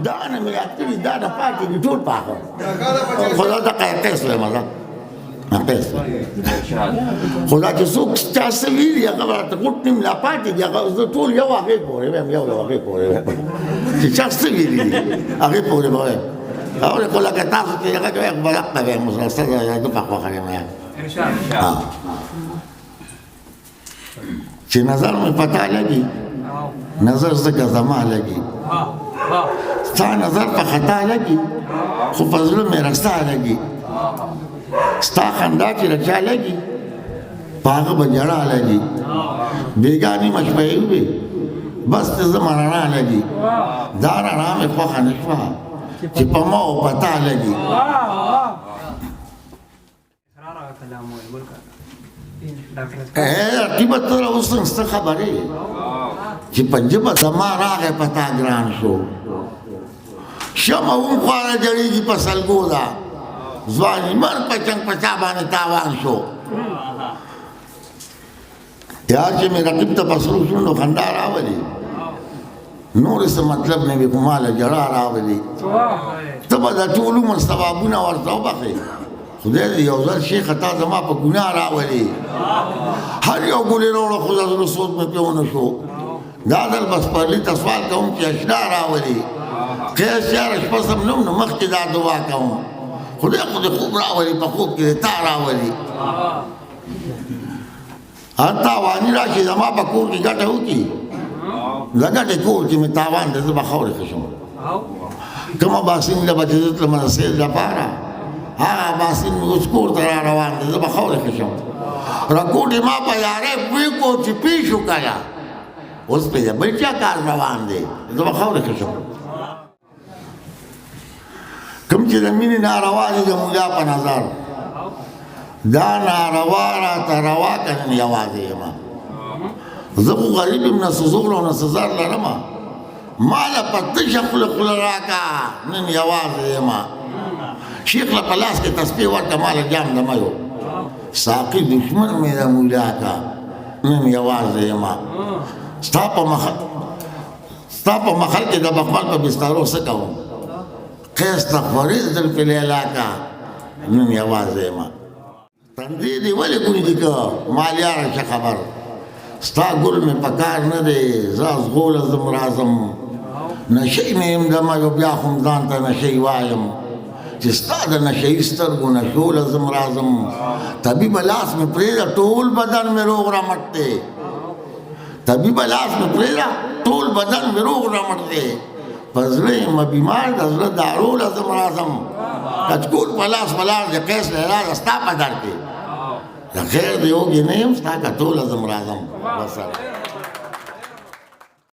دا نه مې یاد کړي دا نه پاتې دي ټول پاخه خو دا دقه قیس وایم زه قیس خو دا چې څوک چا څه ویلي هغه به راته غوټ نیم لا پاتې دي هغه زه ټول یو هغې پورې وایم یو هغې پورې وایم چې چا څه ویلي دي هغې پورې به وایم هغه خو لکه تاسو چې هغه کوئ به دقه وایم مسلسل د په خوښه یم چې نظر مې پتا لګي نظر ځکه زما لګي ستا نظر په خطا لګي خو په زړه مې رستا لګي ستا خندا چې رچا لګي په هغه به ژړا لګي بېګانې مشبهې وې بس ته زما رڼا لګي دا رڼا مې خوښه نه شوه چې په ما او په تا لګي رقیبه ته اوس څه خبرې چې په ژبه زما راغی په تا ګران شو شمه هم خواره جړېږي په سلګو ده ځواني من په چنګ په چا باندې تاوان شو یا چې مې رقیب ته په سرو شونډو خندا راولي نور څه مطلب نه وي خو ماله ژړا راولي ته به د ټول عمر ثوابونه ورته وبخې خدای دې یو ځل شیخه تا زما په ګناه راولي هر یو ګلې راوړه خو د زړه سود مې پې ونه شو دا ځل بس پرلي ته سوال کوم چې اشنا راولي قیس یاره شپه سمنم نو مخکې دا دعا کوم خدای خو دې خوب راولي په خوب کې دې تا راولي هر تاواني راشي زما په کور کې ګټه وکړي د ګټې کور کې مې تاوان دی زه به خاورې خشم کومه باسین له به چې زه تلمه د سیل لپاره هغه باسین مې اوس کور ته را روان دی زه به خاورې خشم راکوټې ما په یارۍ پوی کو چې پی شو کله اوس پې د بل چا کار روان دی زه به خاورې خشم کوم چې د مینې ناروا دي د مولا په نظر دا ناروا راته روا که نن یوازې یم زه خو غریب یم نه څه زور او نه څه زر لرم ماله په تشه خوله خوله راکه نن یوازې یم شیخ له په لاس کې تسبیح ورکړه ماله جام د میو ساقي دشمن مې د مولا که نن یوازې یم ستا په مخل کې د بخمل په بسترو څه کوم قیس تخوریز دل په لیلا که نن یوازې یم تندې دې ولې کونی دي که مالیاره ښه خبر ستا ګل مې په کار نه دی زه ازغوله ځم راځم نشی مې یم د میو بیا خو م ځان ته نشی وایم چې ستا د نشهي سترګو نشوله ځم راځم طبیبه لاس مې پرېږده ټول بدن مې روغ رمټ دی طبیبه لاس مې پرېږده ټول بدن مې روغ رمټ دی په زړه یم بیمار د زړه داروله ځم راځم کچکول په لاس ولاړ د قیس له رازه ستا په در کې د خیر د یوګې نه یم ستا کټوله ځم راځم وسلام